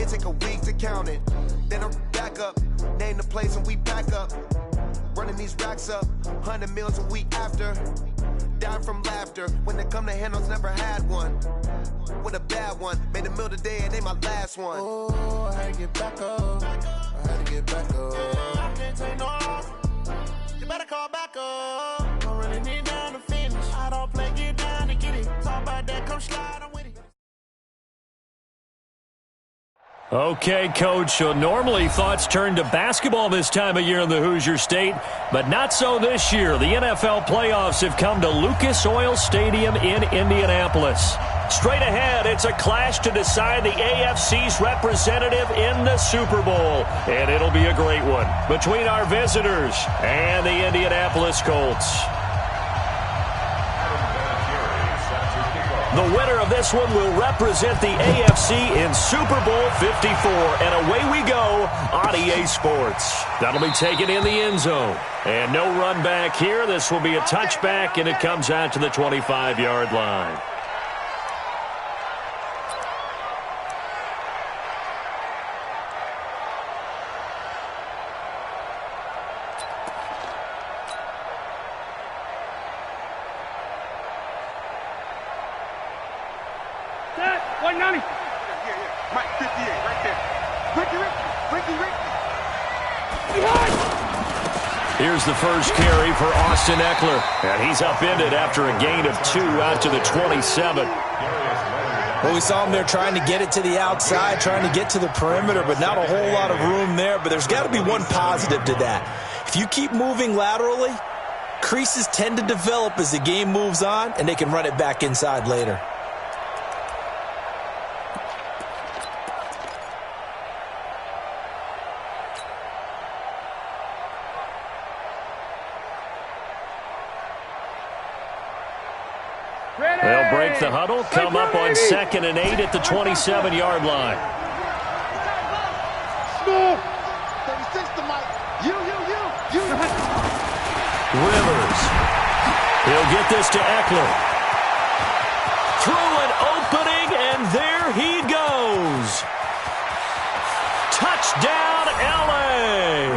It take a week to count it. Then I'm back up, name the place and we pack up. Running these racks up, 100 meals a week after. Dying from laughter, when they come to handles, never had one. With a bad one, made a meal today and they my last one. Oh, I had to get back up, I had to get back up. I can't take no off, you better call back up. Don't really need down to finish, I don't play, get down to get it. Talk about that, come slide, I'm with it. Okay, Coach, so normally thoughts turn to basketball this time of year in the Hoosier State, but not so this year. The NFL playoffs have come to Lucas Oil Stadium in Indianapolis. Straight ahead, it's a clash to decide the AFC's representative in the Super Bowl, and it'll be a great one between our visitors and the Indianapolis Colts. The winner of this one will represent the AFC in Super Bowl 54. And away we go on EA Sports. That'll be taken in the end zone. And no run back here. This will be a touchback, and it comes out to the 25-yard line. Here's the first carry for Austin Eckler. And he's upended after a gain of 2 out to the 27. Well, we saw him there trying to get it to the outside, trying to get to the perimeter, but not a whole lot of room there. But there's got to be one positive to that. If you keep moving laterally, creases tend to develop as the game moves on, and they can run it back inside later. They'll break the huddle, come up on 2nd and 8 at the 27-yard line. Rivers. He'll get this to Eckler. Through an opening, and there he goes. Touchdown, L.A.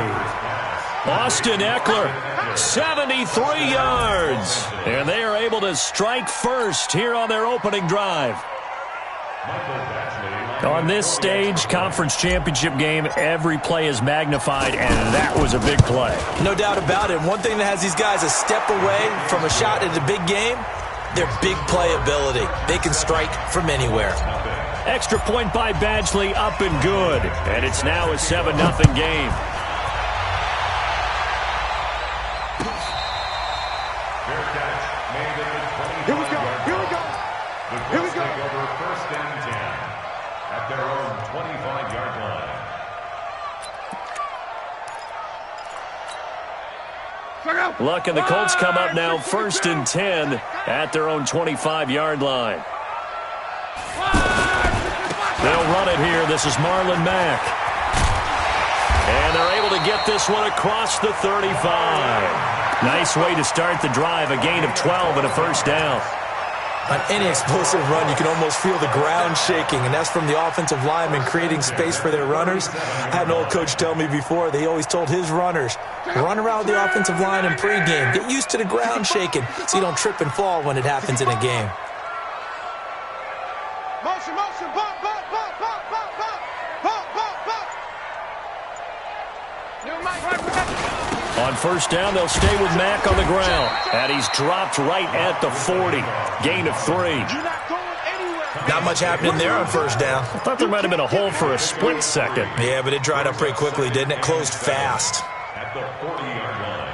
Austin Eckler, 73 yards. And they are able to strike first here on their opening drive. On this stage, conference championship game, every play is magnified, and that was a big play. No doubt about it. One thing that has these guys a step away from a shot at a big game, their big play ability. They can strike from anywhere. Extra point by Badgley, up and good. And it's now a 7-0 game. Here we go. Here we go. Over 1st and 10 at their own 25-yard line. Luck and the Colts come up now 1st and 10 at their own 25-yard line. They'll run it here. This is Marlon Mack. And they're able to get this one across the 35. Nice way to start the drive. A gain of 12 and a 1st down. On any explosive run, you can almost feel the ground shaking, and that's from the offensive linemen creating space for their runners. I had an old coach tell me before, they always told his runners, run around the offensive line in pregame. Get used to the ground shaking so you don't trip and fall when it happens in a game. Motion, bump. On 1st down, they'll stay with Mack on the ground. And he's dropped right at the 40. Gain of 3. Not much happening there on 1st down. I thought there might have been a hole for a split second. Yeah, but it dried up pretty quickly, didn't it? Closed fast. At the 40-yard line.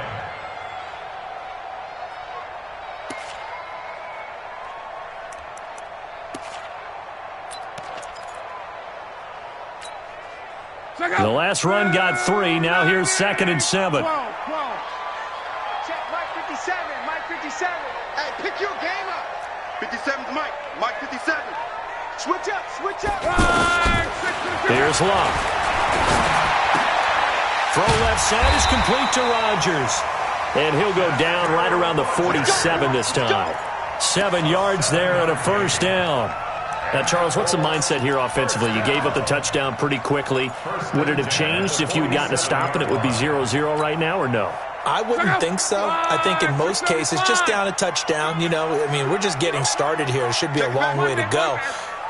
The last run got 3. Now here's 2nd and 7. Check Mike 57. Hey, pick your game up. 57's Mike 57. Switch up. Here's Love. Throw left side is complete to Rodgers. And he'll go down right around the 47 this time. 7 yards there and a 1st down. Now, Charles, what's the mindset here offensively? You gave up the touchdown pretty quickly. Would it have changed if you had gotten a stop and it would be 0-0 right now, or no? I wouldn't think so. I think in most cases, just down a touchdown, we're just getting started here. It should be a long way to go.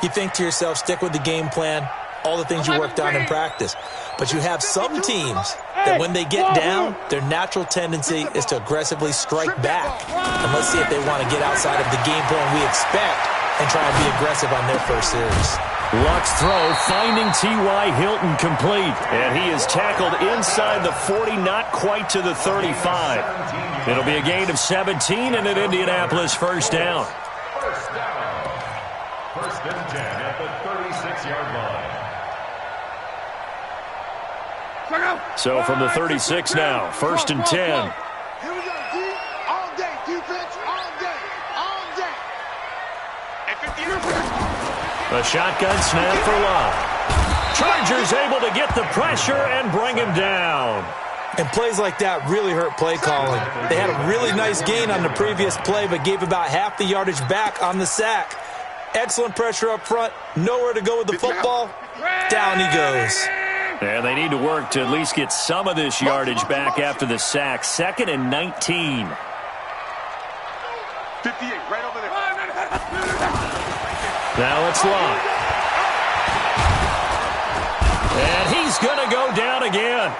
You think to yourself, stick with the game plan, all the things you worked on in practice. But you have some teams that when they get down, their natural tendency is to aggressively strike back. And let's see if they want to get outside of the game plan we expect and try and be aggressive on their first series. Luck's throw finding T.Y. Hilton complete. And he is tackled inside the 40, not quite to the 35. It'll be a gain of 17 and an Indianapolis first down. First and 10 at the 36-yard line. So from the 36 now, first and 10. Here we go, D. All day, defense, all day, all day. A shotgun snap for Locke. Chargers able to get the pressure and bring him down. And plays like that really hurt play calling. They had a really nice gain on the previous play, but gave about half the yardage back on the sack. Excellent pressure up front. Nowhere to go with the football. Down he goes. And they need to work to at least get some of this yardage back after the sack. 2nd and 19. 58, right over there. Now it's Locke. And he's going to go down again.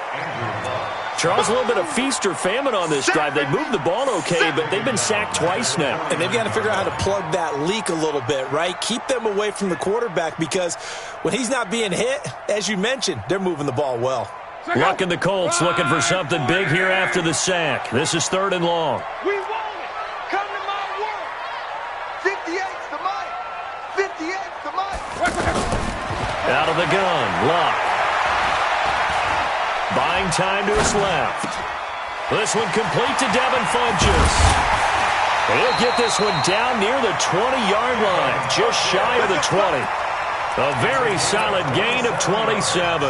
Charles, a little bit of feast or famine on this drive. They moved the ball okay, but they've been sacked twice now. And they've got to figure out how to plug that leak a little bit, right? Keep them away from the quarterback because when he's not being hit, as you mentioned, they're moving the ball well. Luck and the Colts looking for something big here after the sack. This is 3rd and long. We want it. Come to my world. 58's the money. 58's the money. Out of the gun, Luck. Buying time to his left. This one complete to Devin Funchess. He'll get this one down near the 20-yard line, just shy of the 20. A very solid gain of 27.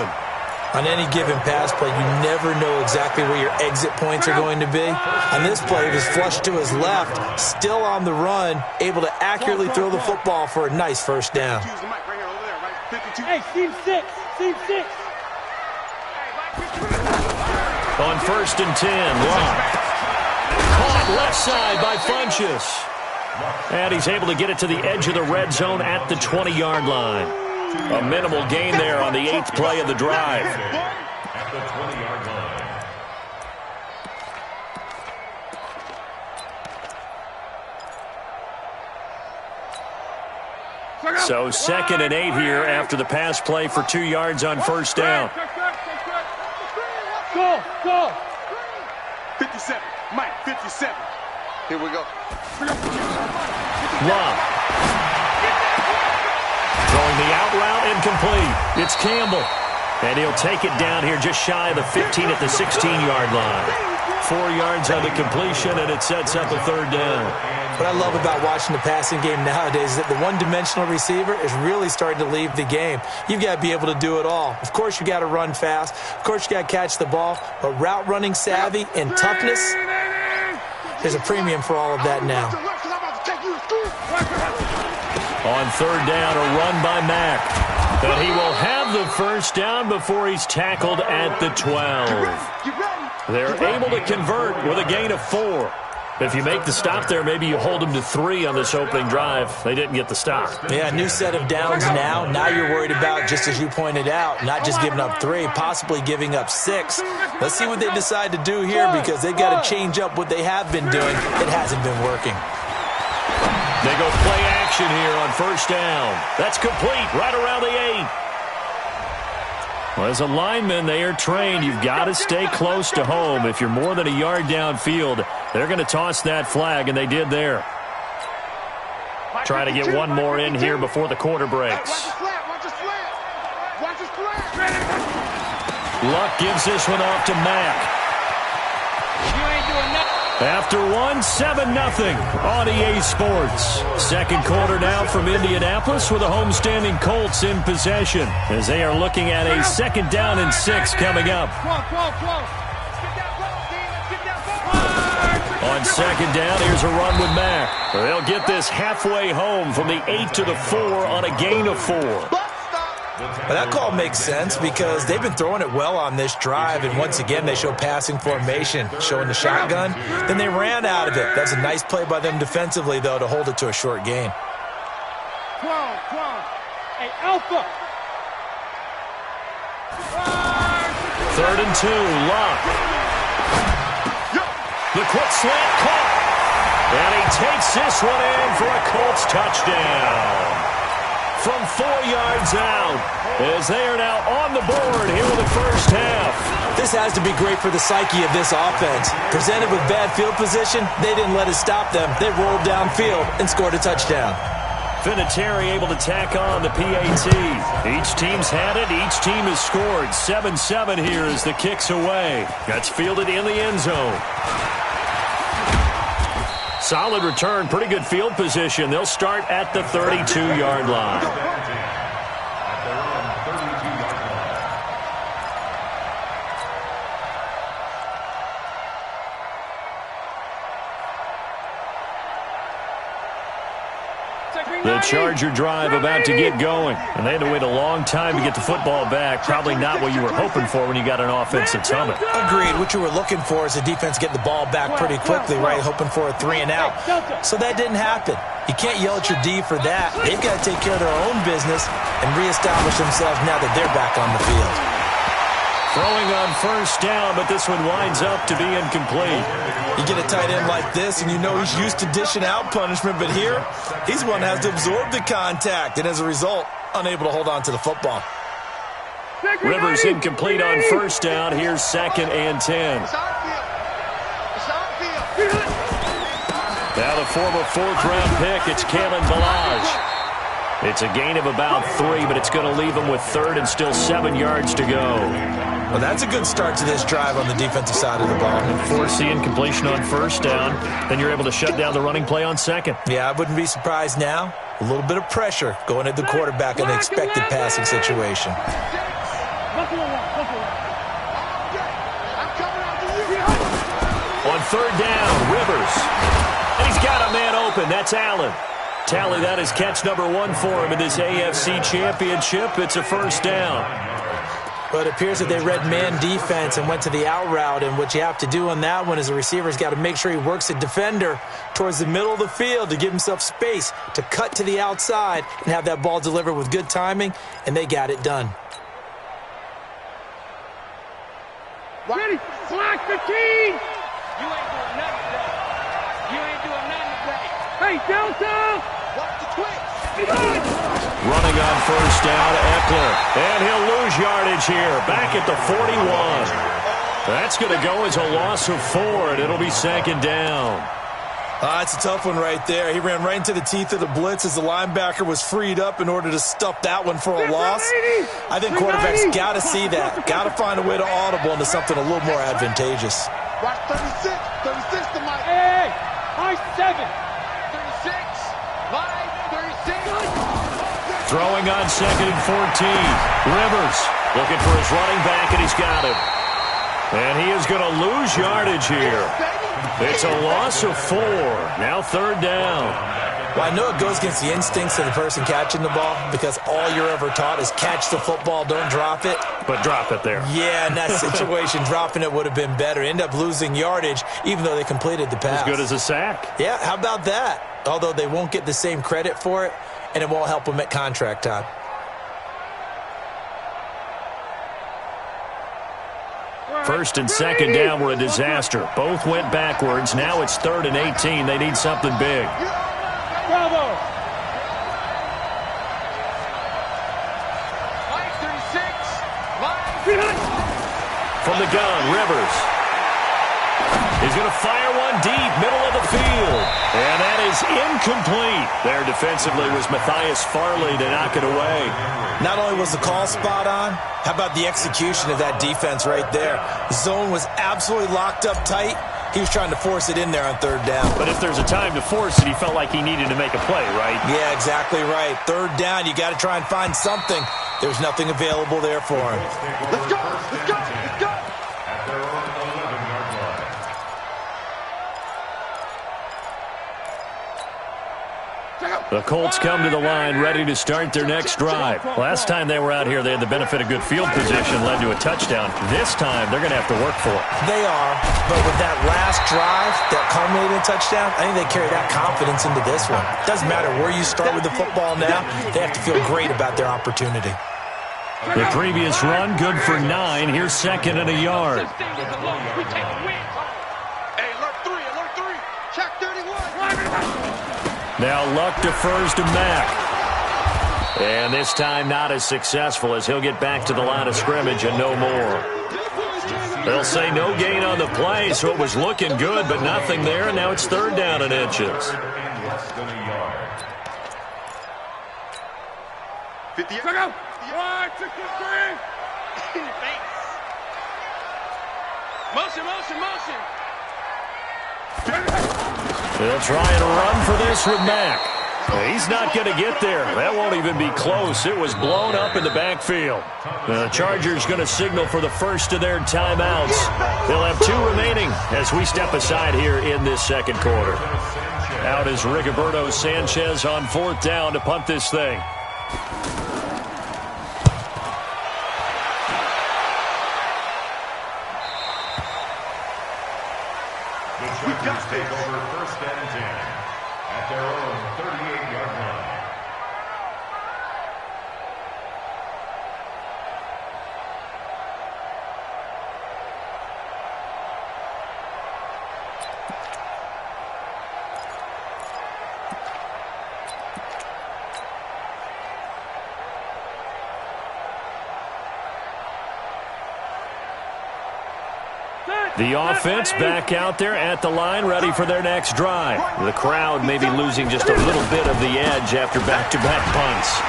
On any given pass play, you never know exactly where your exit points are going to be. On this play, he was flushed to his left, still on the run, able to accurately throw the football for a nice first down. Hey, Team 6. Team 6. On 1st and 10, Locke. Caught left side by Funchess. And he's able to get it to the edge of the red zone at the 20-yard line. A minimal gain there on the 8th play of the drive. At the 20-yard line. So 2nd and 8 here after the pass play for 2 yards on first down. Go. 57. Mike, 57. Here we go. Locke. Throwing the out route incomplete. It's Campbell. And he'll take it down here just shy of the 15 at the 16-yard line. 4 yards on the completion, and it sets up a 3rd down. What I love about watching the passing game nowadays is that the one-dimensional receiver is really starting to leave the game. You've got to be able to do it all. Of course, you got to run fast. Of course, you got to catch the ball. But route running savvy and toughness, there's a premium for all of that now. On 3rd down, a run by Mack. But he will have the first down before he's tackled at the 12. They're able to convert with a gain of 4. If you make the stop there, maybe you hold them to 3 on this opening drive. They didn't get the stop. Yeah, new set of downs now. Now you're worried about, just as you pointed out, not just giving up 3, possibly giving up 6. Let's see what they decide to do here because they've got to change up what they have been doing. It hasn't been working. They go play action here on first down. That's complete right around the 8. Well, as a lineman, they are trained. You've got to stay close to home. If you're more than a yard downfield, they're going to toss that flag, and they did there. Try to get one more in here before the quarter breaks. Luck gives this one off to Mack. After one, 7-0 on EA Sports. Second quarter now from Indianapolis with the homestanding Colts in possession as they are looking at a 2nd down and 6 coming up. On On second down, here's a run with Mack. They'll get this halfway home from the 8 to the 4 on a gain of 4. Well, that call makes sense because they've been throwing it well on this drive, and once again they show passing formation, showing the shotgun. Then they ran out of it. That's a nice play by them defensively, though, to hold it to a short gain. 12. Hey, Alpha. 3rd and 2, Luck. The quick slant caught. And he takes this one in for a Colts touchdown. From 4 yards out, as they are now on the board here in the first half. This has to be great for the psyche of this offense. Presented with bad field position, they didn't let it stop them. They rolled downfield and scored a touchdown. Vinatieri able to tack on the PAT. Each team's had it. Each team has scored. 7-7 here as the kick's away. That's fielded in the end zone. Solid return, pretty good field position. They'll start at the 32-yard line. The Charger drive about to get going. And they had to wait a long time to get the football back. Probably not what you were hoping for when you got an offensive summit. Agreed. What you were looking for is the defense getting the ball back pretty quickly, right? Hoping for a 3 and out. So that didn't happen. You can't yell at your D for that. They've got to take care of their own business and reestablish themselves now that they're back on the field. Throwing on first down, but this one winds up to be incomplete. You get a tight end like this, and you know he's used to dishing out punishment, but here, he's one that has to absorb the contact, and as a result, unable to hold on to the football. Rivers incomplete on first down. Here's 2nd and 10. Now the former 4th-round pick, it's Kalen Ballage. It's a gain of about 3, but it's going to leave them with 3rd and still 7 yards to go. Well, that's a good start to this drive on the defensive side of the ball. Force the incompletion on first down. Then you're able to shut down the running play on 2nd. Yeah, I wouldn't be surprised now. A little bit of pressure going at the quarterback in an expected passing situation. On 3rd down, Rivers. And he's got a man open. That's Allen. Tally, that is catch number 1 for him in this AFC Championship. It's a first down. But it appears that they read man defense and went to the out route, and what you have to do on that one is the receiver's got to make sure he works the defender towards the middle of the field to give himself space to cut to the outside and have that ball delivered with good timing, and they got it done. Ready, slack 15! You ain't doing nothing today. You ain't doing nothing today. Hey, Delta! Watch the twitch. Running on first down, Eckler. And he'll lose yardage here. Back at the 41. That's going to go as a loss of 4, and it'll be 2nd down. It's a tough one right there. He ran right into the teeth of the blitz as the linebacker was freed up in order to stuff that one for a loss. I think quarterbacks got to see that. Got to find a way to audible into something a little more advantageous. Watch 36 to Mike. Hey, high 7. 36, line 36. Throwing on 2nd and 14. Rivers looking for his running back, and he's got him. And he is going to lose yardage here. It's a loss of 4. Now 3rd down. Well, I know it goes against the instincts of the person catching the ball because all you're ever taught is catch the football, don't drop it. But drop it there. Yeah, in that situation, dropping it would have been better. End up losing yardage even though they completed the pass. As good as a sack. Yeah, how about that? Although they won't get the same credit for it, and it won't help them at contract time. First and 2nd down were a disaster. Both went backwards. Now it's 3rd and 18. They need something big. Bravo! Mike 36, line. From the gun, Rivers. He's going to fire one deep, middle of the field. And that is incomplete. There defensively was Matthias Farley to knock it away. Not only was the call spot on, how about the execution of that defense right there? The zone was absolutely locked up tight. He was trying to force it in there on 3rd down. But if there's a time to force it, he felt like he needed to make a play, right? Yeah, exactly right. 3rd down, you got to try and find something. There's nothing available there for him. Let's go, let's go, let's go. The Colts come to the line ready to start their next drive. Last time they were out here, they had the benefit of good field position, led to a touchdown. This time, they're going to have to work for it. They are, but with that last drive that culminated in a touchdown, I think they carry that confidence into this one. Doesn't matter where you start with the football now, they have to feel great about their opportunity. The previous run, good for 9. Here's second and a yard. Hey, alert 3, check 31. Now Luck defers to Mack. And this time not as successful as he'll get back to the line of scrimmage and no more. They'll say no gain on the play, so it was looking good, but nothing there, and now it's third down and inches. 50. Motion. They'll try and run for this with Mack. He's not going to get there. That won't even be close. It was blown up in the backfield. The Chargers going to signal for the first of their timeouts. They'll have 2 remaining as we step aside here in this second quarter. Out is Rigoberto Sanchez on 4th down to punt this thing. Take over first and 10 at their own 38-yard line. The offense back out there at the line, ready for their next drive. The crowd may be losing just a little bit of the edge after back-to-back punts.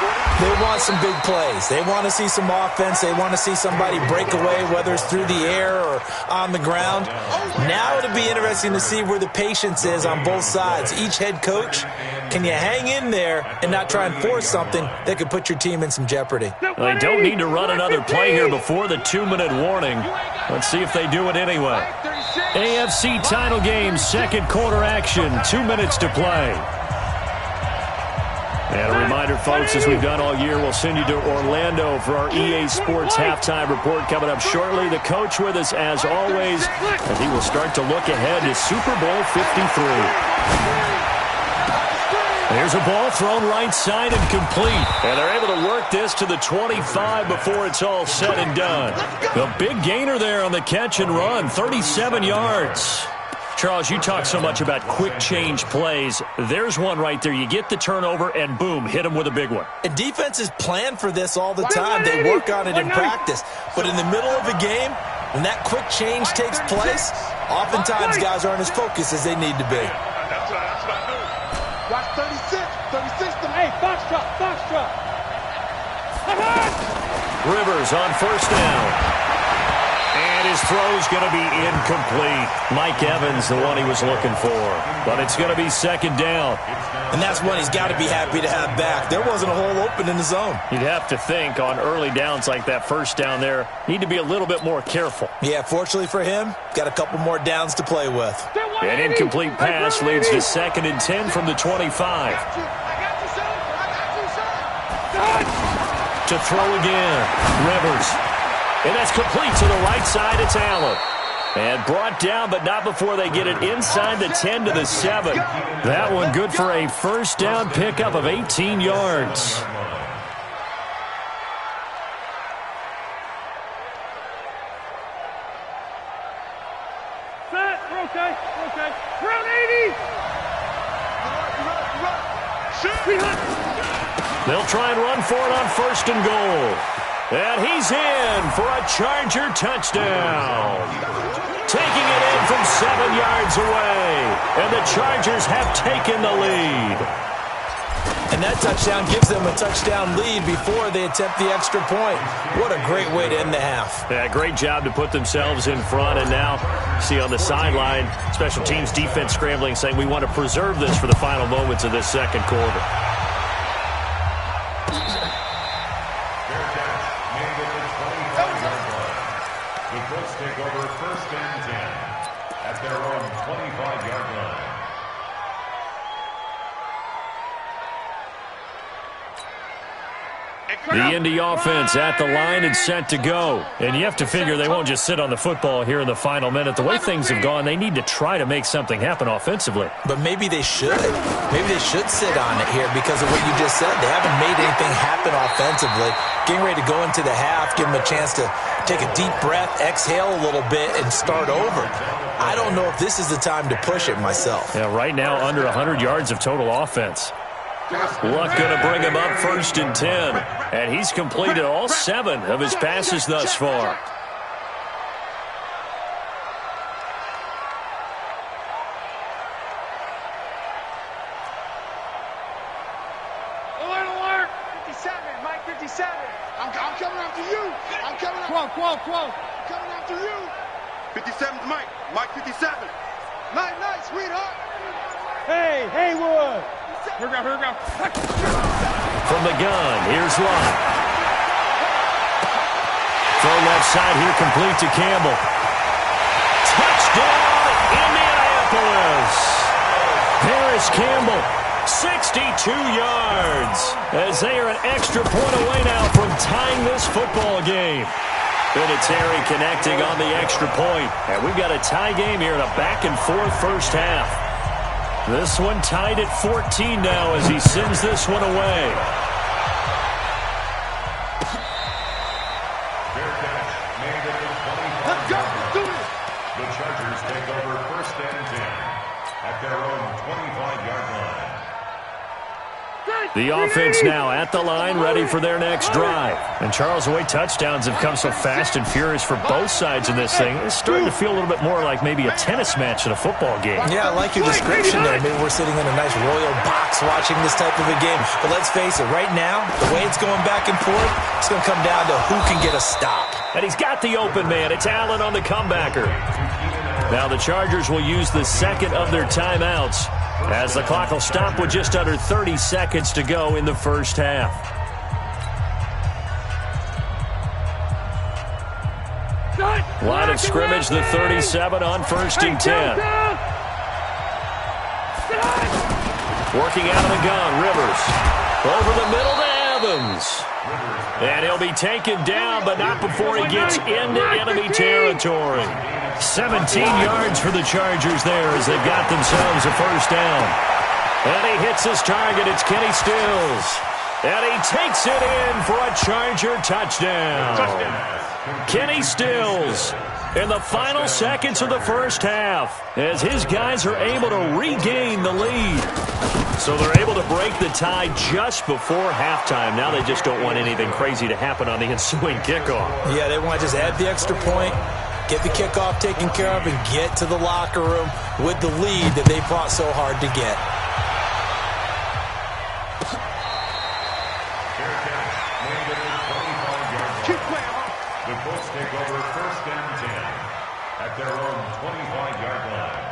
They want some big plays. They want to see some offense. They want to see somebody break away, whether it's through the air or on the ground. Now it'll be interesting to see where the patience is on both sides. Each head coach, can you hang in there and not try and force something that could put your team in some jeopardy? They don't need to run another play here before the 2-minute warning. Let's see if they do it anyway. AFC title game, second quarter action, 2 minutes to play. And a reminder, folks, as we've done all year, we'll send you to Orlando for our EA Sports halftime report coming up shortly. The coach with us, as always, and he will start to look ahead to Super Bowl 53. There's a ball thrown right side and complete. And they're able to work this to the 25 before it's all said and done. The big gainer there on the catch and run, 37 yards. Charles, you talk so much about quick change plays. There's one right there. You get the turnover and boom, hit them with a big one. And defenses plan for this all the time. They work on it in practice. But in the middle of a game, when that quick change takes place, oftentimes guys aren't as focused as they need to be. Watch 36. 36 to hey, Foxtrot. Rivers on first down. And his throw's going to be incomplete. Mike Evans, the one he was looking for. But it's going to be second down. And that's one he's got to be happy to have back. There wasn't a hole open in the zone. You'd have to think on early downs like that first down there, need to be a little bit more careful. Yeah, fortunately for him, got a couple more downs to play with. An incomplete pass leads to second and 10 from the 25. To throw again, Rivers. And that's complete to the right side. It's Allen. And brought down, but not before they get it inside the 10 to the 7. That one good for a first down pickup of 18 yards. Set. We're okay. We're on 80. They'll try and run for it on first and goal. And he's in for a Charger touchdown. Taking it in from 7 yards away. And the Chargers have taken the lead. And that touchdown gives them a touchdown lead before they attempt the extra point. What a great way to end the half. Yeah, great job to put themselves in front. And now, see on the sideline, special teams defense scrambling, saying we want to preserve this for the final moments of this second quarter. Take over first and 10 at their own 25-yard line. The Indy offense at the line and set to go. And you have to figure they won't just sit on the football here in the final minute. The way things have gone, they need to try to make something happen offensively. But maybe they should. Maybe they should sit on it here because of what you just said. They haven't made anything happen offensively. Getting ready to go into the half, give them a chance to take a deep breath, exhale a little bit, and start over. I don't know if this is the time to push it myself. Yeah, right now under 100 yards of total offense. Luck going to bring him up 1st and 10. And he's completed all 7 of his passes thus far. Alert! 57, Mike 57. I'm coming after you. I'm coming after you. I'm coming after you. 57's Mike. Mike 57. Night, sweetheart. Hey, Haywood. Here we go. From the gun, here's Luck. Throw left side here, complete to Campbell. Touchdown, Indianapolis. Paris Campbell, 62 yards. As they are an extra point away now from tying this football game. Vinatieri connecting on the extra point. And we've got a tie game here in a back-and-forth first half. This one tied at 14 now as he sends this one away. Fair catch made at the 25. Let's go. Do it. The Chargers take over 1st and 10 at their own 25-yard line. The offense now at the line, ready for their next drive. And Charles, the way touchdowns have come so fast and furious for both sides in this thing, it's starting to feel a little bit more like maybe a tennis match in a football game. Yeah, I like your description there. Maybe we're sitting in a nice royal box watching this type of a game. But let's face it, right now, the way it's going back and forth, it's going to come down to who can get a stop. And he's got the open man. It's Allen on the comebacker. Now the Chargers will use the second of their timeouts as the clock will stop with just under 30 seconds to go in the first half. Line of scrimmage, the 37 on 1st and 10. Working out of the gun, Rivers. Over the middle to Evans. And he'll be taken down, but not before he gets into enemy territory. 17 yards for the Chargers there as they've got themselves a first down. And he hits his target. It's Kenny Stills. And he takes it in for a Charger touchdown. Kenny Stills in the final seconds of the first half as his guys are able to regain the lead. So they're able to break the tie just before halftime. Now they just don't want anything crazy to happen on the ensuing kickoff. Yeah, they want to just add the extra point, get the kickoff taken care of, and get to the locker room with the lead that they fought so hard to get. The Colts take over 1st and 10 at their own 25-yard line.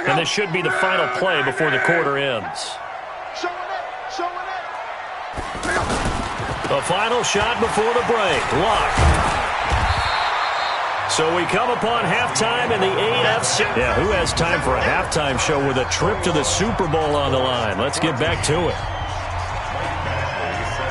And this should be the final play before the quarter ends. The final shot before the break. Luck. So we come upon halftime in the AFC. Yeah, who has time for a halftime show with a trip to the Super Bowl on the line? Let's get back to it.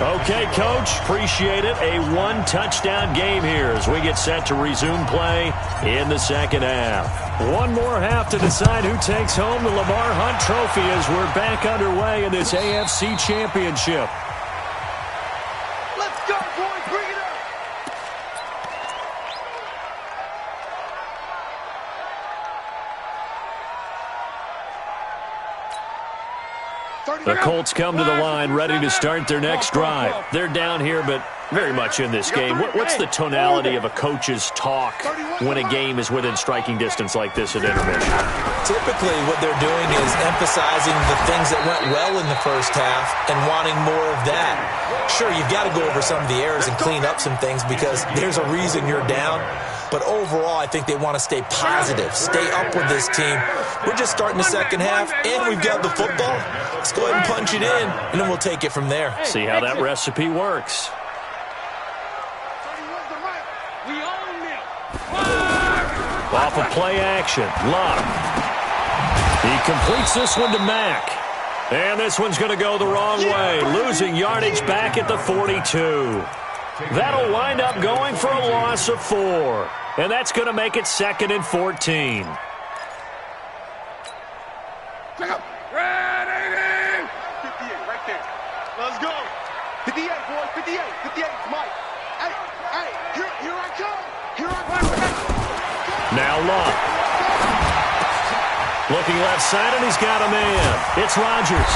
Okay, Coach, appreciate it. A one-touchdown game here as we get set to resume play in the second half. One more half to decide who takes home the Lamar Hunt Trophy as we're back underway in this AFC Championship. Let's go, boys. Bring it up. The Colts come to the line ready to start their next drive. They're down here, but very much in this game. What's the tonality of a coach's talk when a game is within striking distance like this at intermission? Typically, what they're doing is emphasizing the things that went well in the first half and wanting more of that. Sure, you've got to go over some of the errors and clean up some things because there's a reason you're down. But overall, I think they want to stay positive, stay up with this team. We're just starting the second half, and we've got the football. Let's go ahead and punch it in, and then we'll take it from there. See how that recipe works. Off of play action, Luck. He completes this one to Mack. And this one's going to go the wrong way, losing yardage back at the 42. That'll wind up going for a loss of 4. And that's going to make it 2nd and 14. Ready! 58 right there. Let's go. 58, boys. 58. 58, Mike. Hey, here I come. Here I come. Now Luck. Looking left side, and he's got a man. It's Rodgers.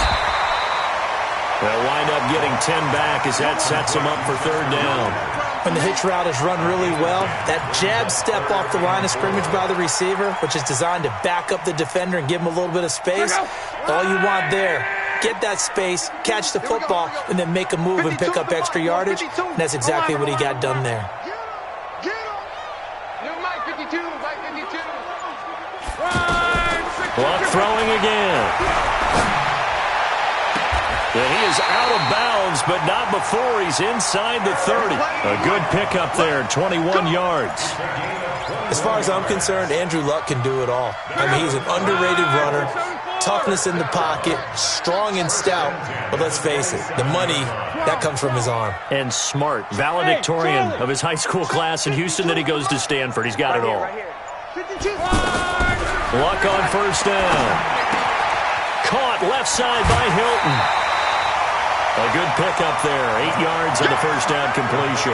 They'll wind up getting 10 back as that sets him up for 3rd down. When the hitch route is run really well, that jab step off the line of scrimmage by the receiver, which is designed to back up the defender and give him a little bit of space, all you want there, get that space, catch the football, and then make a move and pick up extra yardage. And that's exactly what he got done there. Mike 52, Mike 52. Luck throwing again. And he is out of bounds, but not before he's inside the 30. A good pickup there, 21 yards. As far as I'm concerned, Andrew Luck can do it all. I mean, he's an underrated runner, toughness in the pocket, strong and stout. But let's face it, the money, that comes from his arm. And smart, valedictorian of his high school class in Houston, then he goes to Stanford. He's got it all. Luck on 1st down. Caught left side by Hilton. A good pickup there, 8 yards on the 1st down completion.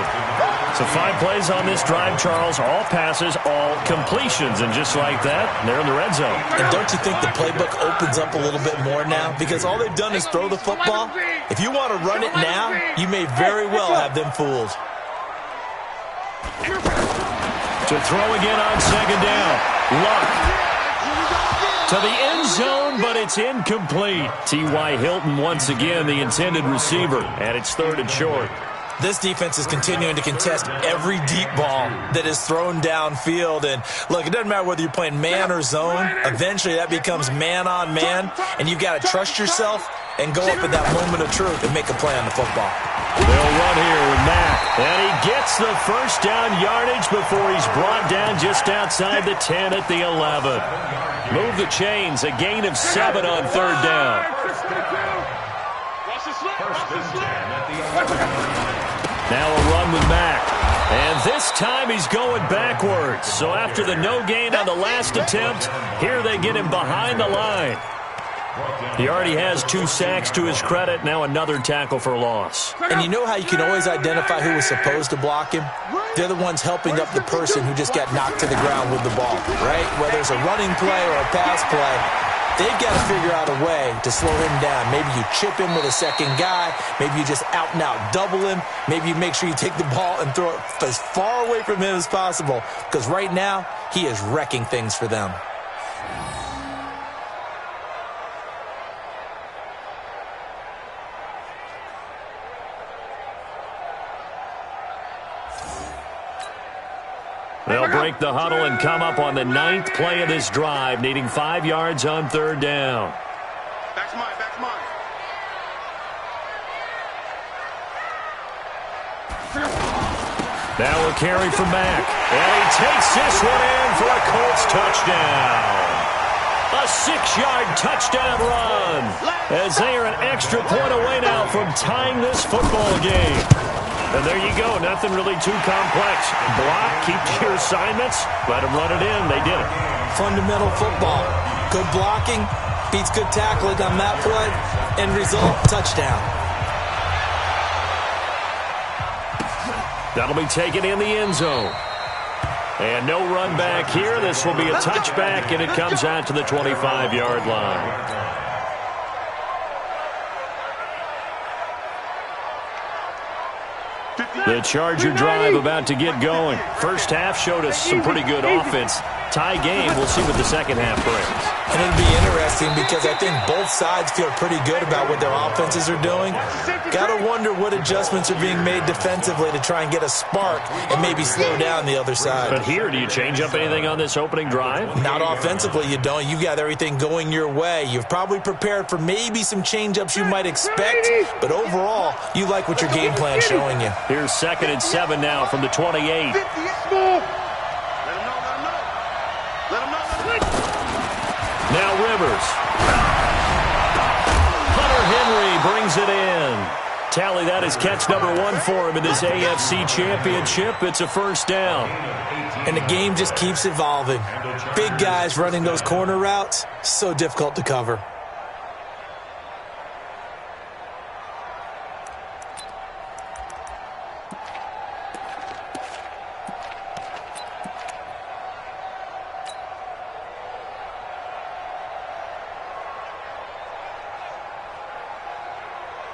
So 5 plays on this drive, Charles. All passes, all completions. And just like that, they're in the red zone. And don't you think the playbook opens up a little bit more now? Because all they've done is throw the football. If you want to run it now, you may very well have them fooled. To throw again on 2nd down. Luck. To the end zone, but it's incomplete. T.Y. Hilton once again the intended receiver, and it's 3rd and short. This defense is continuing to contest every deep ball that is thrown downfield. And, look, it doesn't matter whether you're playing man or zone. Eventually that becomes man on man, and you've got to trust yourself and go up in that moment of truth and make a play on the football. They'll run here with Mack, and he gets the 1st down yardage before he's brought down just outside the 10 at the 11. Move the chains, a gain of 7 on 3rd down. Now a run with Mack, and this time he's going backwards. So after the no gain on the last attempt, here they get him behind the line. He already has 2 sacks to his credit, now another tackle for loss. And you know how you can always identify who was supposed to block him? They're the ones helping up the person who just got knocked to the ground with the ball, right? Whether it's a running play or a pass play, they've got to figure out a way to slow him down. Maybe you chip him with a second guy. Maybe you just out and out double him. Maybe you make sure you take the ball and throw it as far away from him as possible, because right now he is wrecking things for them. They'll break the huddle and come up on the 9th play of this drive, needing 5 yards on 3rd down. Back's mine. Now a carry from Mack, and he takes this one in for a Colts touchdown. A 6-yard touchdown run, as they are an extra point away now from tying this football game. And there you go, nothing really too complex. Block, keep your assignments, let them run it in. They did it. Fundamental football. Good blocking beats good tackling on that play. End result, touchdown. That'll be taken in the end zone. And no run back here. This will be a touchback, and it comes out to the 25-yard line. The Charger drive about to get going. First half showed us some pretty good offense. Tie game. We'll see what the second half brings. And it'll be interesting because I think both sides feel pretty good about what their offenses are doing. Got to wonder what adjustments are being made defensively to try and get a spark and maybe slow down the other side. But here, do you change up anything on this opening drive? Not offensively, you don't. You've got everything going your way. You've probably prepared for maybe some change-ups you might expect, but overall, you like what your game plan's showing you. Here's 2nd and 7 now from the 28. Now Rivers. lays it in. Tally that is catch number 1 for him in this AFC Championship. It's a first down. And the game just keeps evolving. Big guys running those corner routes, so difficult to cover.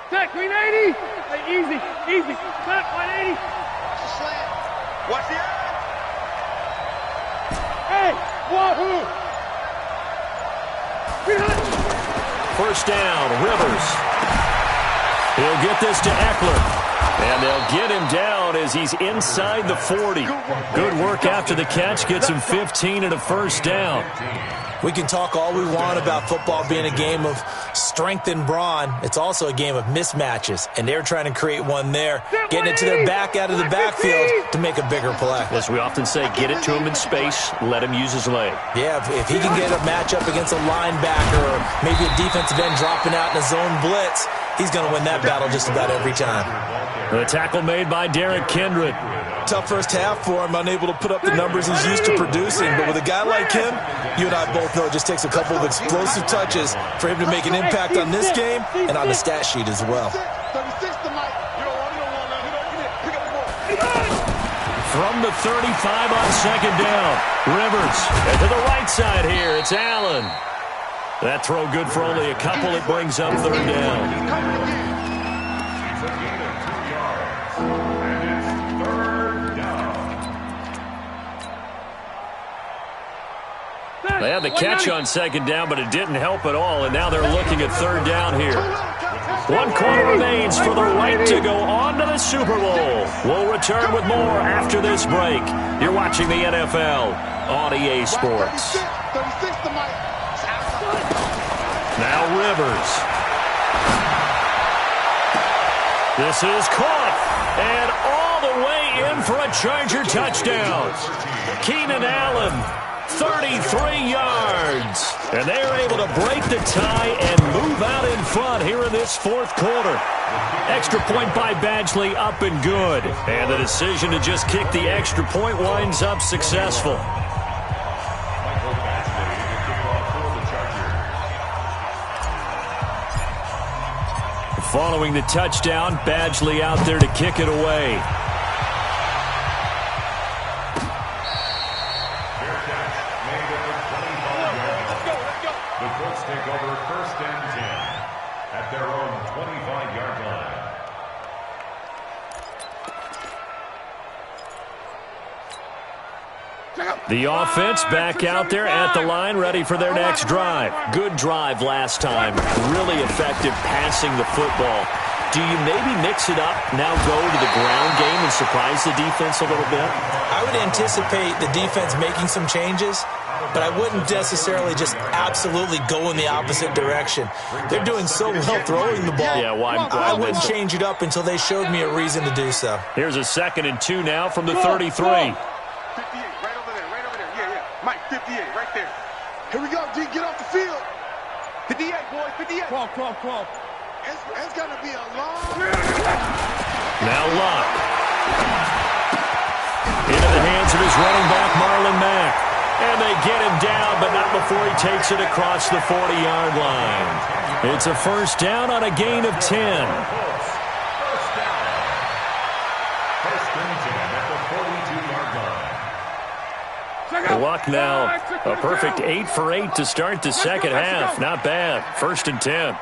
Check, 380. Easy, easy. Cut, 180. Watch the slant. Watch the eye. Hey, wahoo. First down, Rivers. He'll get this to Eckler. And they'll get him down as he's inside the 40. Good work after the catch. Gets him 15 and a first down. We can talk all we want about football being a game of strength and brawn. It's also a game of mismatches, and they're trying to create one there, getting it to their back out of the backfield to make a bigger play. As we often say, get it to him in space, let him use his leg. Yeah, if he can get a matchup against a linebacker or maybe a defensive end dropping out in a zone blitz, he's going to win that battle just about every time. The tackle made by Derek Kindred. Tough first half for him, unable to put up the numbers he's used to producing. But with a guy like him, you and I both know it just takes a couple of explosive touches for him to make an impact on this game and on the stat sheet as well. 36 to Mike. You don't want that. Pick up the ball. From the 35 on second down, Rivers. And to the right side here, it's Allen. That throw good for only a couple. It brings up third down. They had the catch on second down, but it didn't help at all, and now they're looking at third down here. 1 quarter remains for the right to go on to the Super Bowl. We'll return with more after this break. You're watching the NFL on EA Sports. 36 to Mike. Now Rivers. This is caught, and all the way in for a Charger touchdown. Keenan Allen, 33 yards. And they're able to break the tie and move out in front here in this fourth quarter. Extra point by Badgley, up and good. And the decision to just kick the extra point winds up successful. Following the touchdown, Badgley out there to kick it away. The Colts take over first and 10 at their own 25-yard line. The offense back out there at the line, ready for their next drive. Good drive last time. Really effective passing the football. Do you maybe mix it up, now go to the ground game and surprise the defense a little bit? I would anticipate the defense making some changes, but I wouldn't necessarily just absolutely go in the opposite direction. They're doing so well throwing the ball. Yeah, why I wouldn't change it up until they showed me a reason to do so. Here's a 2nd and 2 now from the 33. 58, right over there, right over there. Yeah. Mike, 58, right there. Here we go, D, get off the field. 58, boys, 58. 12. It's going to be a long... Now Luck. Into the hands of his running back, Marlon Mack. And they get him down, but not before he takes it across the 40-yard line. It's a first down on a gain of 10. First and 10 at the 42-yard line. Luck now, a perfect 8 for 8 to start the second half. Not bad. First and 10.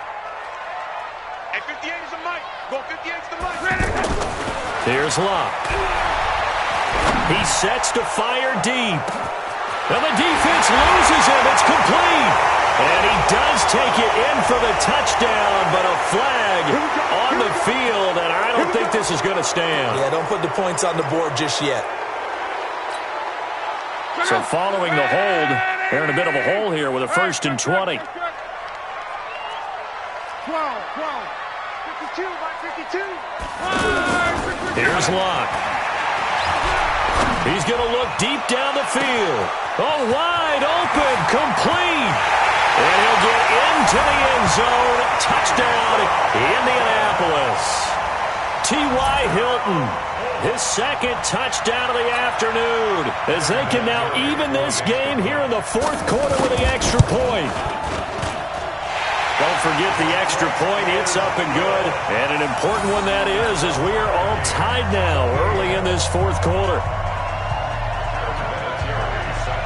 Hey, 58 is the Mike. Go 58 is the Mike. Here's Luck. He sets to fire deep. And the defense loses him. It's complete. And he does take it in for the touchdown, but a flag on the field, and I don't think this is going to stand. Yeah, don't put the points on the board just yet. So following the hold, they're in a bit of a hole here with a 1st and 20. 12. 52, Mike, 52. Here's Luck. He's going to look deep down the field. Oh, wide open, complete. And he'll get into the end zone. Touchdown, Indianapolis. T.Y. Hilton, his second touchdown of the afternoon, as they can now even this game here in the fourth quarter with the extra point. Don't forget the extra point. It's up and good. And an important one that is, as we are all tied now early in this fourth quarter.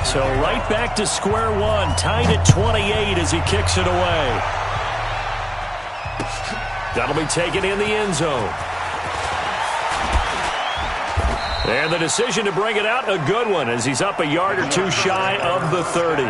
So right back to square one, tied at 28 as he kicks it away. That'll be taken in the end zone. And the decision to bring it out, a good one, as he's up a yard or two shy of the 30.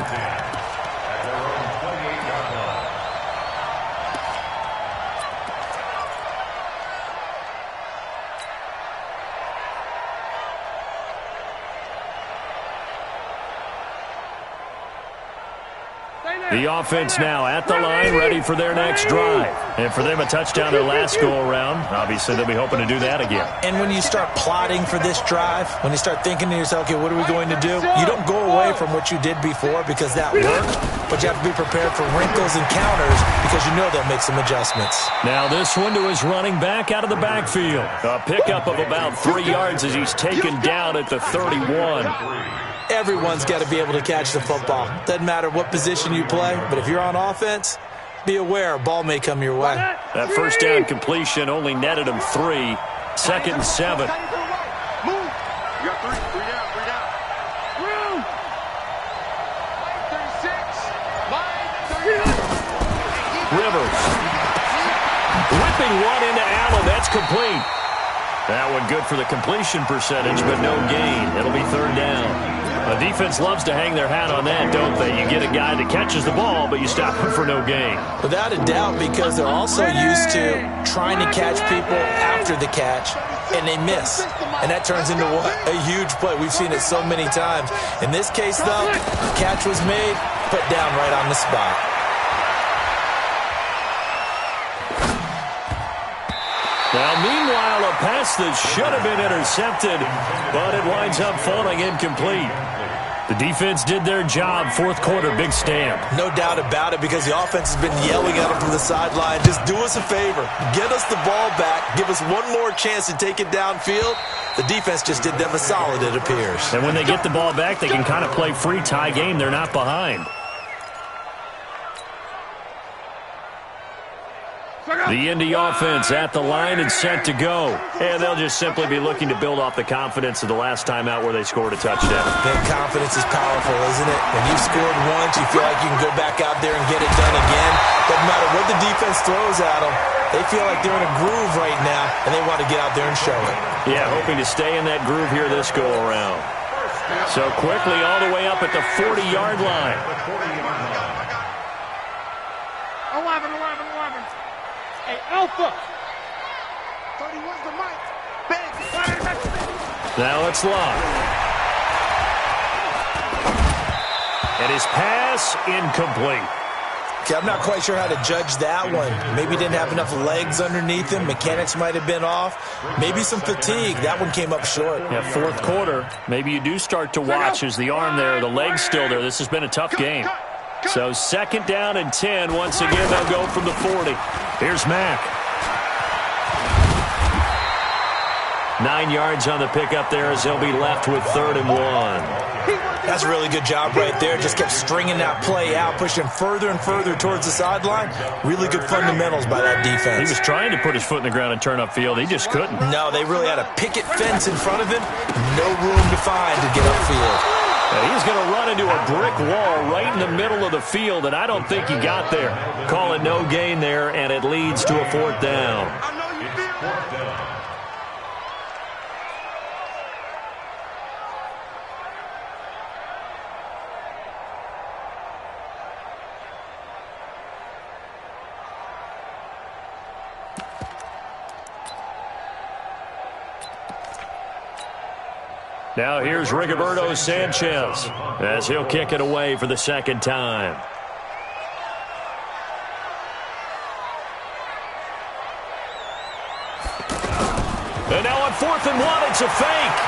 The offense now at the line, ready for their next drive. And for them, a touchdown their last go-around. Obviously, they'll be hoping to do that again. And when you start plotting for this drive, when you start thinking to yourself, okay, what are we going to do? You don't go away from what you did before because that worked, but you have to be prepared for wrinkles and counters because you know they'll make some adjustments. Now this one to his running back out of the backfield. A pickup of about 3 yards as he's taken down at the 31. Everyone's got to be able to catch the football. Doesn't matter what position you play, but if you're on offense, be aware a ball may come your way. That first down completion only netted him 3. Second and 7. Move. You got three down. Room. 36. Rivers. Whipping one into Allen. That's complete. That one good for the completion percentage, but no gain. It'll be third down. The defense loves to hang their hat on that, don't they? You get a guy that catches the ball, but you stop him for no gain. Without a doubt, because they're also used to trying to catch people after the catch, and they miss. And that turns into what? A huge play. We've seen it so many times. In this case, though, the catch was made, put down right on the spot. Now, meanwhile, a pass that should have been intercepted, but it winds up falling incomplete. The defense did their job. Fourth quarter, big stand. No doubt about it, because the offense has been yelling at them from the sideline. Just do us a favor. Get us the ball back. Give us one more chance to take it downfield. The defense just did them a solid, it appears. And when they get the ball back, they can kind of play free tie game. They're not behind. The Indy offense at the line and set to go. And they'll just simply be looking to build off the confidence of the last time out where they scored a touchdown. That confidence is powerful, isn't it? When you've scored once, you feel like you can go back out there and get it done again. Doesn't matter what the defense throws at them. They feel like they're in a groove right now, and they want to get out there and show it. Yeah, hoping to stay in that groove here this go-around. So quickly all the way up at the 40-yard line. 11. Hey, Alpha. 31's the mic. Bang. Now it's Locke. And his pass incomplete. Okay, I'm not quite sure how to judge that one. Maybe he didn't have enough legs underneath him. Mechanics might have been off. Maybe some fatigue. That one came up short. Yeah, fourth quarter. Maybe you do start to watch as the arm there, the leg's still there. This has been a tough game. So second down and 10. Once again, they'll go from the 40. Here's Mack. 9 yards on the pickup there as they'll be left with 3rd and 1. That's a really good job right there. Just kept stringing that play out, pushing further and further towards the sideline. Really good fundamentals by that defense. He was trying to put his foot in the ground and turn upfield. He just couldn't. No, they really had a picket fence in front of him. No room to find to get upfield. He's going to run into a brick wall right in the middle of the field, and I don't think he got there. Call it no gain there, and it leads to a 4th down. Now here's Rigoberto Sanchez as he'll kick it away for the second time. And now on 4th and 1, it's a fake.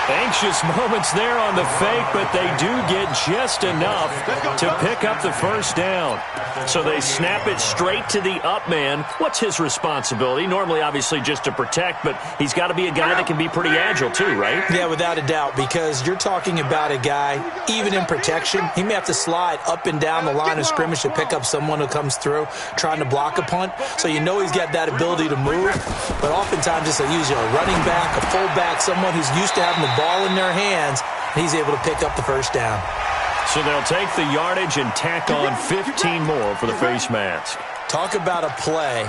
Anxious moments there on the fake, but they do get just enough to pick up the first down. So they snap it straight to the up man. What's his responsibility? Normally, obviously, just to protect, but he's got to be a guy that can be pretty agile too, right? Yeah, without a doubt, because you're talking about a guy, even in protection, he may have to slide up and down the line of scrimmage to pick up someone who comes through trying to block a punt. So you know he's got that ability to move, but oftentimes it's usually a running back, a fullback, someone who's used to having the ball in their hands, and he's able to pick up the first down. So they'll take the yardage and tack on 15 more for the face mask. Talk about a play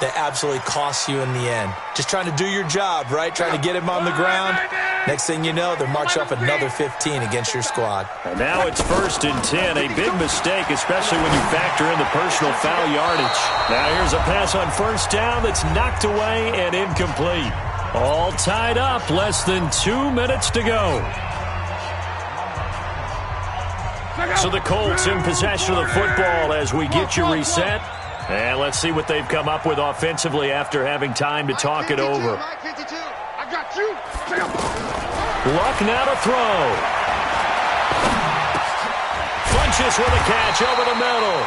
that absolutely costs you in the end. Just trying to do your job, right? Trying to get him on the ground. Next thing you know, they're marching off another 15 against your squad. And now it's 1st and 10. A big mistake, especially when you factor in the personal foul yardage. Now here's a pass on first down that's knocked away and incomplete. All tied up, less than 2 minutes to go. So the Colts in possession of the football as we get you reset. And let's see what they've come up with offensively after having time to talk it over. I got you. Luck now to throw. Funches with a catch over the middle.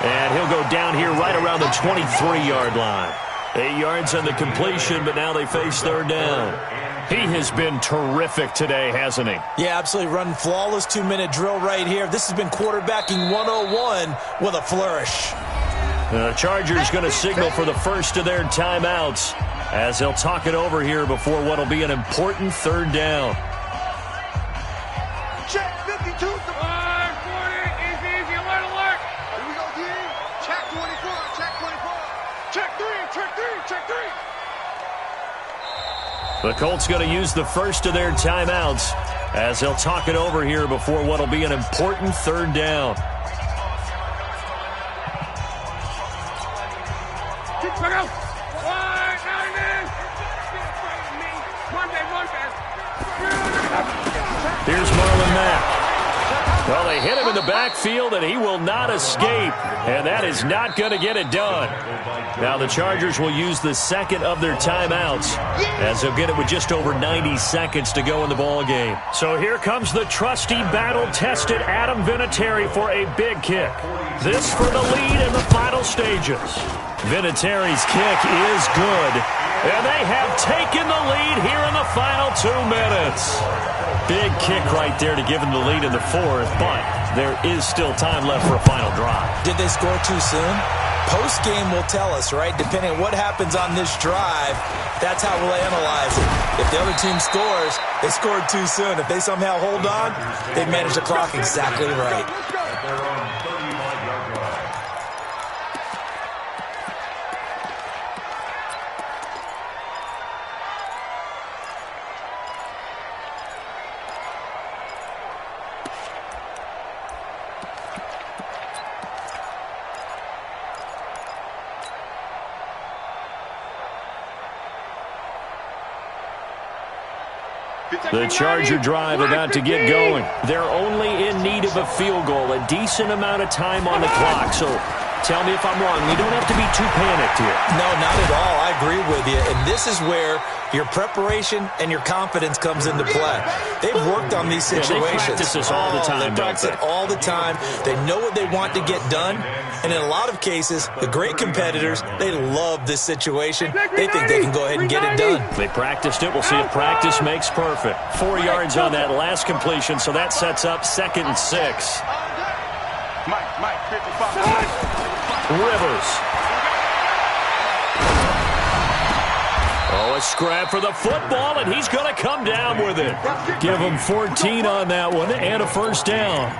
And he'll go down here right around the 23-yard line. 8 yards on the completion, but now they face 3rd down. He has been terrific today, hasn't he? Yeah, absolutely. Running flawless 2-minute drill right here. This has been quarterbacking 101 with a flourish. The Chargers going to signal for the first of their timeouts as they'll talk it over here before what will be an important 3rd down. Check 52. 40. Easy. Alert. Here we go, D. Check 24. Check 24. Check 3. The Colts going to use the first of their timeouts as they'll talk it over here before what will be an important 3rd down. Here's Marlon Mack. Well, they hit him in the backfield, and he will not escape. And that is not going to get it done. Now the Chargers will use the second of their timeouts as they'll get it with just over 90 seconds to go in the ball game. So here comes the trusty, battle-tested Adam Vinatieri for a big kick. This for the lead in the final stages. Vinatieri's kick is good, and they have taken the lead here in the final 2 minutes. Big kick right there to give them the lead in the 4th, but there is still time left for a final drive. Did they score too soon? Post-game will tell us, right? Depending on what happens on this drive, that's how we'll analyze it. If the other team scores, they scored too soon. If they somehow hold on, they manage the clock exactly right. The Charger drive about to get going. They're only in need of a field goal, a decent amount of time on the clock. So tell me if I'm wrong. You don't have to be too panicked here. No, not at all. I agree with you. And this is where your preparation and your confidence comes into play. They've worked on these situations. They practice this all the time, They practice it all the time. They know what they want to get done. And in a lot of cases, the great competitors, they love this situation. They think they can go ahead and get it done. They practiced it. We'll see if practice makes perfect. 4 yards on that last completion, so that sets up 2nd and 6. Mike, 55. Rivers. Oh, a scrap for the football, and he's going to come down with it. Give him 14 on that one and a first down.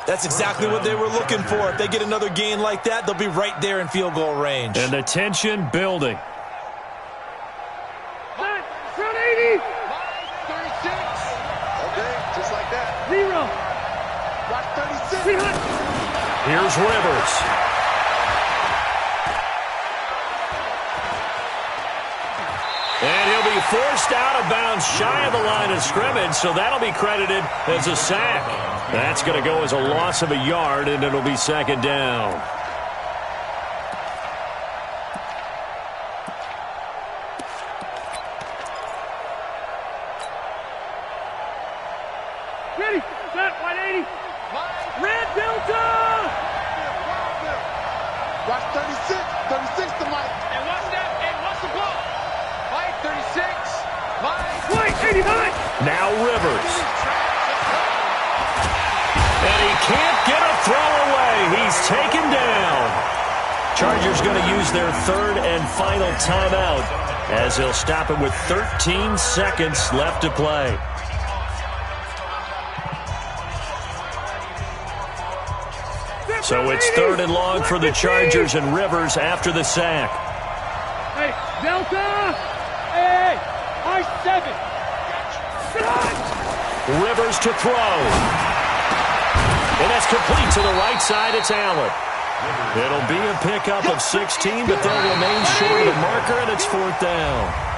That's exactly what they were looking for. If they get another gain like that, they'll be right there in field goal range. And the tension building. Front 80. 36. Okay, just like that. 0. Watch 36. Here's Rivers. And he'll be forced out of bounds shy of the line of scrimmage, so that'll be credited as a sack. That's going to go as a loss of a yard, and it'll be 2nd down. Set, 180. Red Delta! Watch 36. 36 to Mike. And watch that. And watch the blow. Mike, 36. Mike. White, 89. Now Rivers. And he can't get a throw away. He's taken down. Chargers going to use their third and final timeout as they'll stop it with 13 seconds left to play. So it's third and long for the Chargers and Rivers after the sack. Hey, Delta! Hey, I-7! Rivers to throw. And that's complete to the right side. It's Allen. It'll be a pickup of 16, but they'll remain short of the marker, and it's fourth down.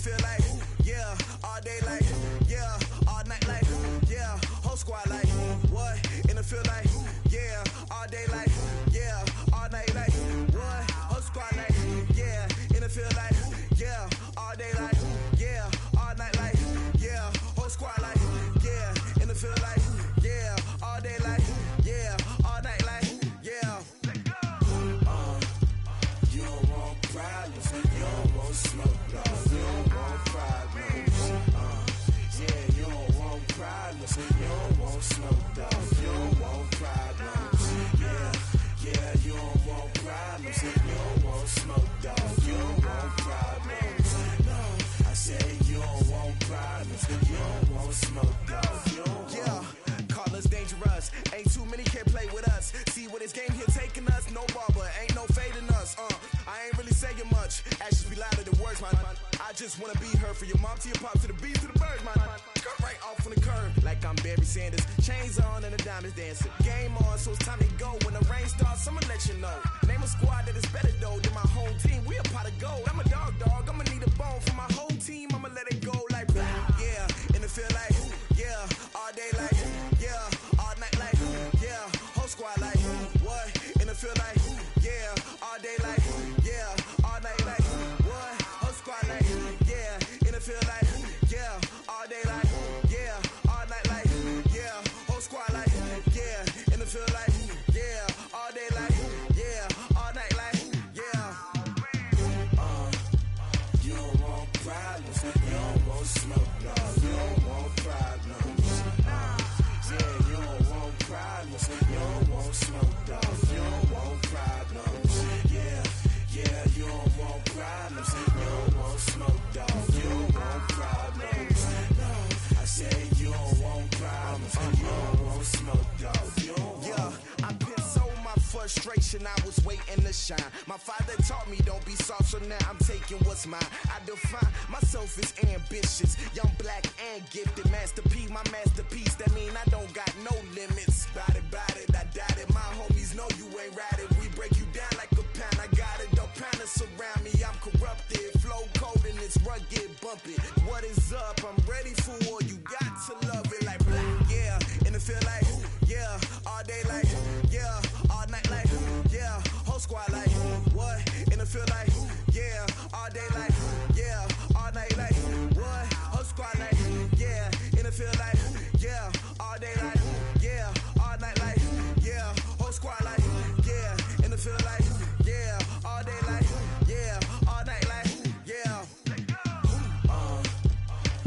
Feel like, yeah, all day like, yeah, all night like, nuts. See where this game here taking us? No barber, ain't no fading us. I ain't really saying much. Actions be louder than words, man. I just wanna be heard from your mom to your pop to the beat to the birds, man. Cut right off on the curb, like I'm Barry Sanders. Chains on and the diamonds dancing. Game on, so it's time to go. When the rain starts, I'ma let you know. Name a squad that is better though than my whole team. We a pot of gold. I'm a dog. I'ma need a bone for my whole team. I'ma let it go like, yeah. And it feel like, yeah. All day like, yeah. All night like, yeah. Whole squad like, what? And it feel like, yeah. All day like, yeah. All night like, what? Whole squad like, yeah. And it feel like, yeah. All day like, yeah. All night like, yeah. Whole squad like, yeah. And it feel like, yeah. All day like, yeah. All night like, yeah. You don't want problems. You don't want smoke, no. You don't want problems. Yeah, you don't want problems. You don't want smoke, dog. You don't want problems. Yeah, you don't want problems. You don't want smoke, dog. You don't want problems. No, I said you don't want problems. You don't want smoke, dog. You don't want. Yeah, I've been so my frustration, I was waiting to shine. My father taught me don't be soft, so now I'm taking what's mine. I define myself as ambitious, young, black, and gifted. Master P, my masterpiece. That mean I don't got no limits. Bout it, I doubt it. My homies know you ain't ratted. We break you down like a pound. I got it, don't pound us around me. I'm corrupted, flow cold and it's rugged, bumpy. What is up? I'm ready for war. You got to love it like black, yeah. And it feel like, yeah. All day like, yeah. All night like, yeah. Whole squad like, what? And it feel like, yeah. All day like, yeah. All night like, what? Whole squad like, yeah. And it feel like, yeah. All day like, yeah. All night like, yeah. Whole squad like, yeah. And it feel like, yeah. All day like, yeah. All night like, yeah.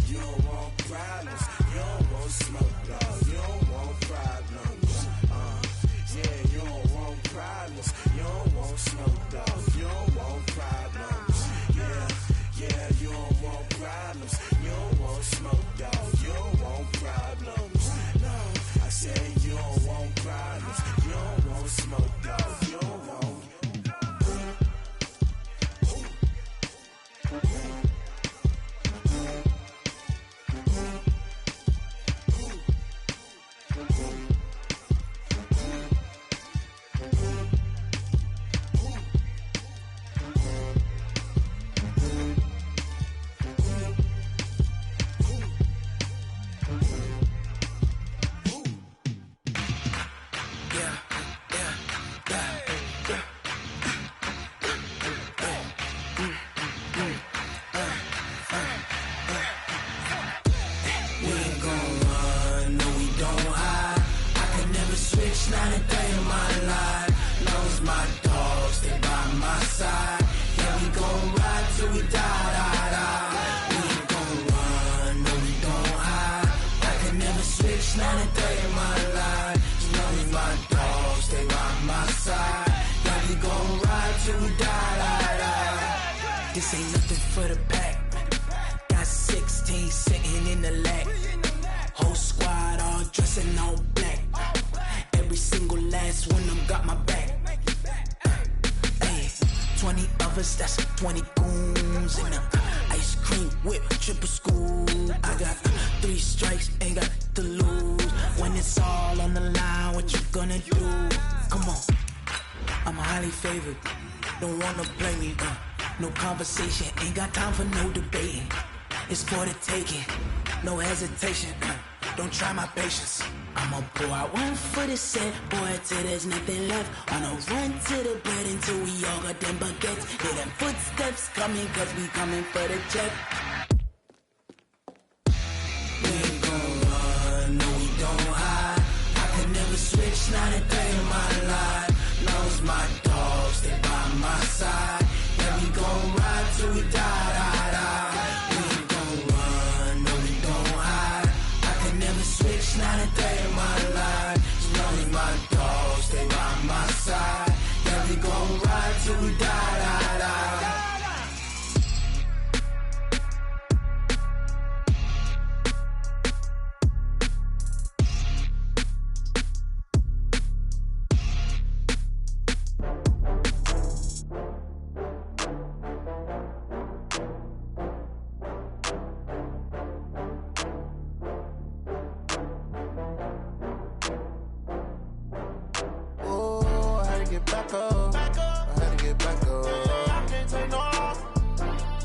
You don't want problems. You don't want smoke, dog. You don't want problems. Yeah, you don't want problems. You don't want smoke, dog. You don't want problems. Yeah, you don't want problems. You don't want smoke, dog. You don't want problems. No, I said you don't want problems. You don't want smoke, dog. You don't want. This ain't nothing for the pack. Got 16 sitting in the lag. Whole squad all dressing all black. Every single last one of them got my back. 20 of us, that's 20 goons in a ice cream whip, triple school. I got 3 strikes, ain't got to lose. When it's all on the line, what you gonna do? Come on, I'm highly favored. Don't wanna play me, no conversation, ain't got time for no debating. It's for the taking, no hesitation. Don't try my patience. I'ma pour out one for the set, boy, till there's nothing left. On a run to the bed until we all got them baguettes. Hear them footsteps coming, cause we coming for the check. We ain't gon' run, no we don't hide. I could never switch, not a day in my life. Knows my dogs, they by my side. Yeah, we gon' ride till we die, die, die. We ain't gon' run, no we don't hide. I could never switch, not a day in my life. As long as my dogs, they by my side. Yeah, we gon' ride till we die, die, die. get back up. I had to get back up. I can't take no loss.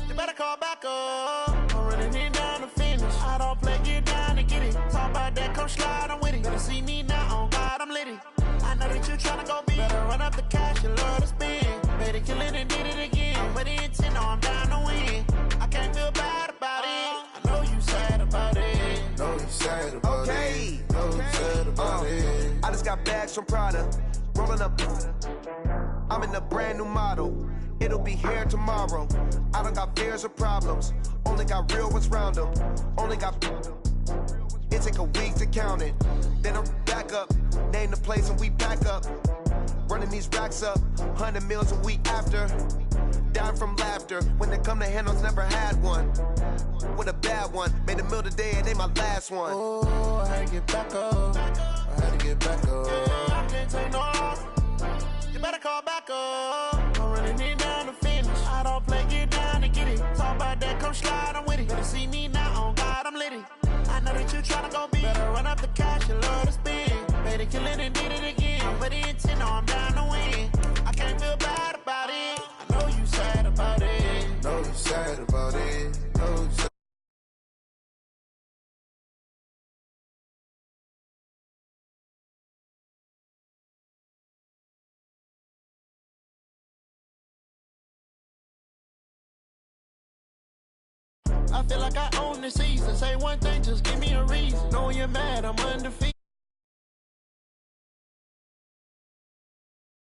You better call back up. I'm running it down to finish. I don't play, get down and get it. Talk about that, come slide, I'm with it. Better see me now, on God, I'm litty. I know that you tryna go big. Better run up the cash, you love to spend. Better kill it and did it again. But the intent, no, I'm down to win. I can't feel bad about it. I know you sad about it. Know you sad about Okay. it. Know you sad about it. I just got bags from Prada, rolling up. I'm in a brand new model. It'll be here tomorrow. I don't got fears or problems. Only got real ones round them. Only got. It take a week to count it. Then I'm back up. Name the place and we back up. Running these racks up. 100 meals a week after. Dying from laughter. When they come to handles, never had one. With a bad one. Made a meal today, it ain't my last one. Oh, I had to get back up. I had to get back up. I can't take no loss. You better call back up. I'm running it down to finish. I don't play, get down and get it. Talk about that, come slide, I'm with it. Better see me now, on God, I'm litty. I know that you tryna go big. Better run up the cash, you love to spend. Better kill it and did it again. But the intent, no, I'm down to win. I can't feel bad about it. I know you sad about it. Know you sad about it. Know you sad. I feel like I own the season. Say one thing, just give me a reason. Knowing you're mad, I'm undefeated.